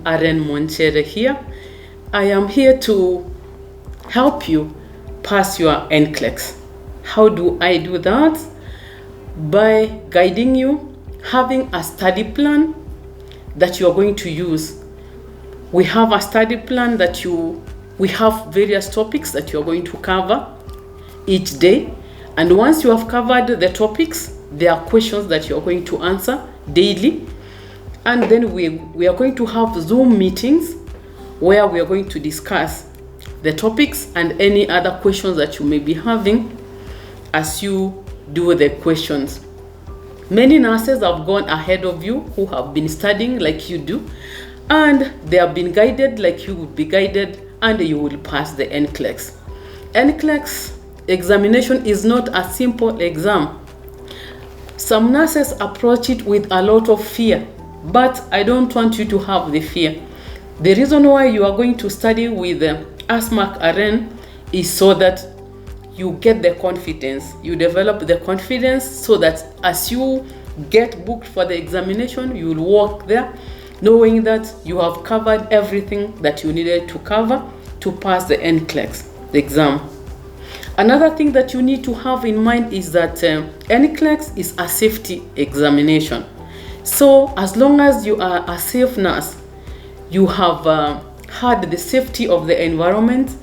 Aren Monchere here. I am here to help you pass your Nclex. How do I do that? By guiding you, having a study plan that you are going to use. We have a study plan that we have various topics that you are going to cover each day. And once you have covered the topics, there are questions that you are going to answer daily. And then we are going to have Zoom meetings where we are going to discuss the topics and any other questions that you may be having as you do the questions. Many nurses have gone ahead of you who have been studying like you do, and they have been guided like you would be guided, and you will pass the Nclex. Nclex examination is not a simple exam. Some nurses approach it with a lot of fear, but I don't want you to have the fear. The reason why you are going to study with ASMAC RN is so that you get the confidence, you develop the confidence so that as you get booked for the examination, you will walk there knowing that you have covered everything that you needed to cover to pass the Nclex, the exam. Another thing that you need to have in mind is that Nclex is a safety examination. So as long as you are a safe nurse, you have had the safety of the environment,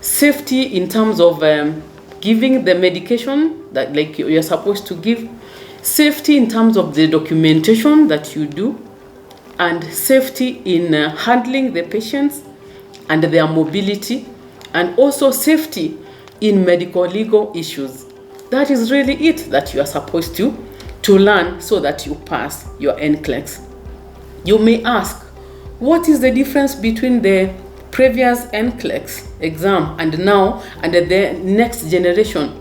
safety in terms of giving the medication that like you're supposed to give, safety in terms of the documentation that you do, and safety in handling the patients and their mobility, and also safety in medical legal issues. That is really it that you are supposed to learn so that you pass your Nclex. You may ask, what is the difference between the previous Nclex exam and now and the next generation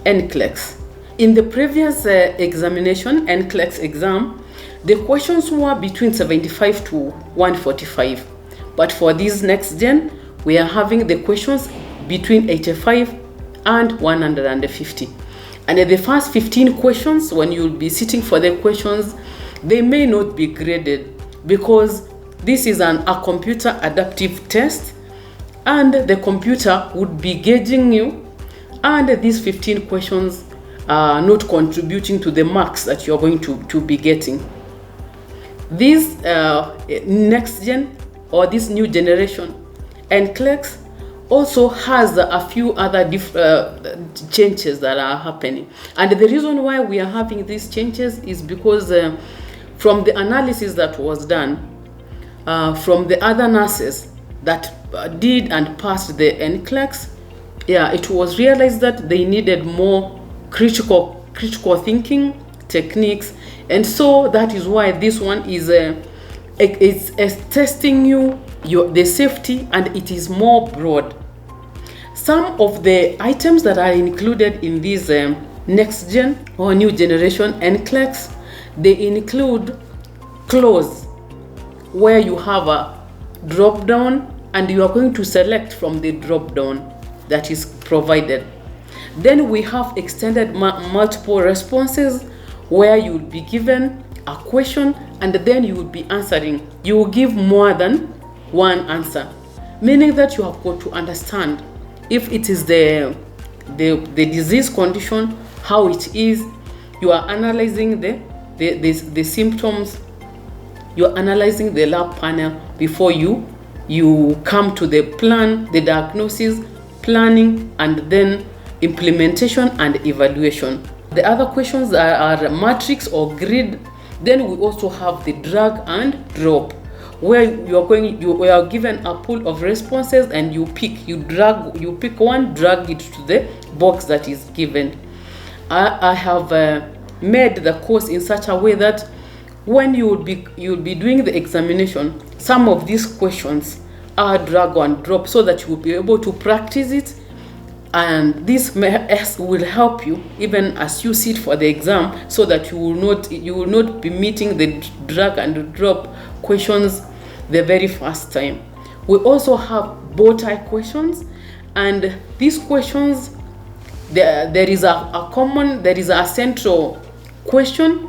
Nclex? In the previous examination, Nclex exam, the questions were between 75 to 145. But for this next gen, we are having the questions between 85 and 150. And the first 15 questions, when you'll be sitting for the questions, they may not be graded because this is a computer adaptive test, and the computer would be gauging you, and these 15 questions are not contributing to the marks that you're going to be getting. This next gen or this new generation Nclex also has a few other changes that are happening. And the reason why we are having these changes is because from the analysis that was done from the other nurses that did and passed the Nclex, it was realized that they needed more critical thinking techniques, and so that is why this one is testing the safety, and it is more broad. Some of the items that are included in this next gen or new generation Nclex, they include clause, where you have a drop down and you are going to select from the drop down that is provided. Then we have extended multiple responses, where you will be given a question and then you will be answering. You will give more than one answer, meaning that you have got to understand if it is the disease condition, how it is. You are analyzing the symptoms. You are analyzing the lab panel before you come to the plan, the diagnosis, planning, and then implementation and evaluation. The other questions are matrix or grid. Then we also have the drag and drop, where you are given a pool of responses and you pick one, drag it to the box that is given. I have made the course in such a way that when you will be doing the examination, some of these questions are drag and drop so that you will be able to practice it, and this will help you even as you sit for the exam, so that you will not be meeting the drag and drop questions the very first time. We also have bow tie questions, and these questions, there is a central question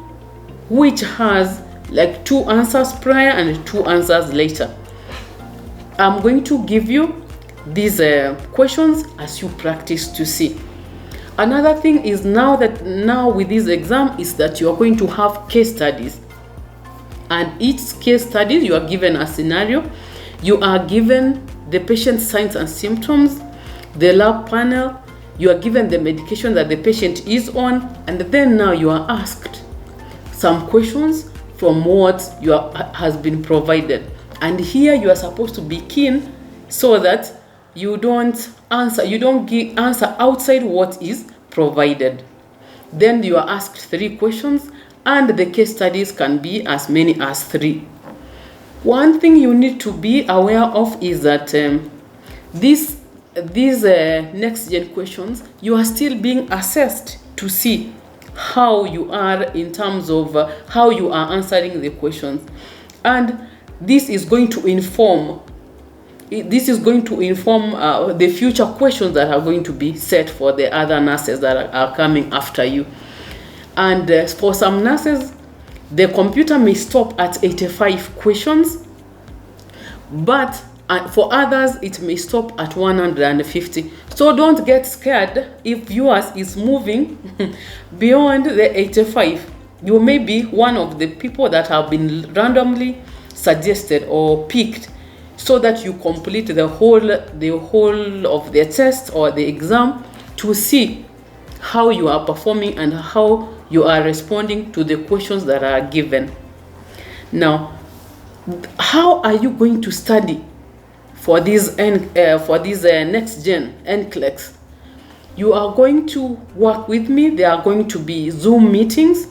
which has like 2 answers prior and 2 answers later. I'm going to give you these questions as you practice to see. Another thing is now with this exam is that you are going to have case studies, and each case study you are given a scenario. You are given the patient's signs and symptoms, the lab panel, you are given the medication that the patient is on, and then now you are asked some questions from what has been provided. And here you are supposed to be keen so that you don't give answer outside what is provided. Then you are asked 3 questions, and the case studies can be as many as 3. One thing you need to be aware of is that these next gen questions, you are still being assessed to see how you are in terms of how you are answering the questions, and this is going to inform the future questions that are going to be set for the other nurses that are coming after you. And for some nurses, the computer may stop at 85 questions, but for others it may stop at 150. So don't get scared if yours is moving beyond the 85. You may be one of the people that have been randomly suggested or picked, so that you complete the whole of the test or the exam to see how you are performing and how you are responding to the questions that are given. Now, how are you going to study for this next gen Nclex? You are going to work with me. There are going to be Zoom meetings,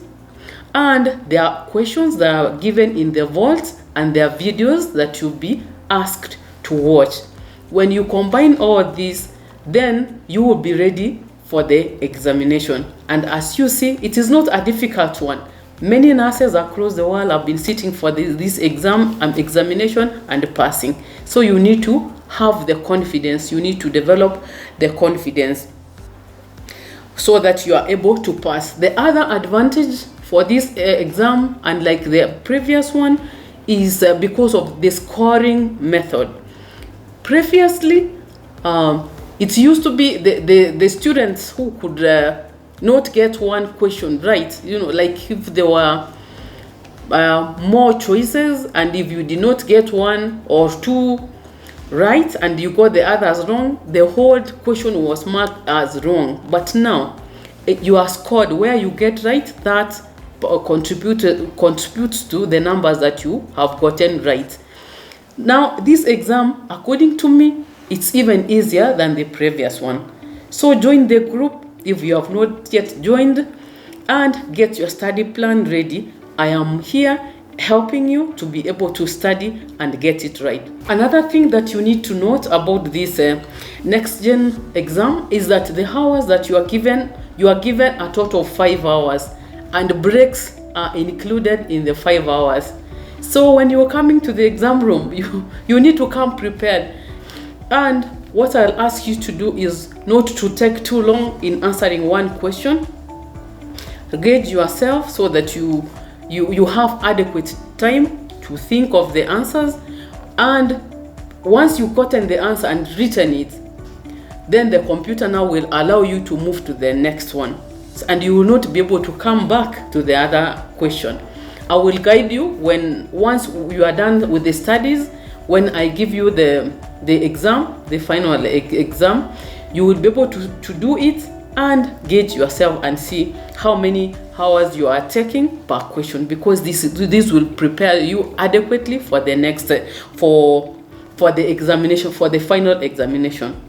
and there are questions that are given in the vault, and there are videos that you'll be asked to watch. When you combine all of these, then you will be ready for the examination. And as you see, it is not a difficult one. Many nurses across the world have been sitting for this examination and passing. So you need to have the confidence. You need to develop the confidence so that you are able to pass. The other advantage for this exam, unlike the previous one, is because of the scoring method. Previously, it used to be the students who could not get one question right, like if there were more choices, and if you did not get 1 or 2 right and you got the others wrong, the whole question was marked as wrong. But now you are scored where you get right, that contributes to the numbers that you have gotten right. Now this exam, according to me, it's even easier than the previous one. So join the group if you have not yet joined, and get your study plan ready. I am here helping you to be able to study and get it right. Another thing that you need to note about this next gen exam is that the hours that you are given a total of 5 hours, and breaks are included in the 5 hours. So when you're coming to the exam room, you need to come prepared. And what I'll ask you to do is not to take too long in answering one question. Gauge yourself so that you have adequate time to think of the answers, and once you've gotten the answer and written it, then the computer now will allow you to move to the next one, and you will not be able to come back to the other question. I will guide you once you are done with the studies. When I give you the exam, the final exam, you will be able to do it and gauge yourself and see how many hours you are taking per question, because this will prepare you adequately for the next for the examination, for the final examination.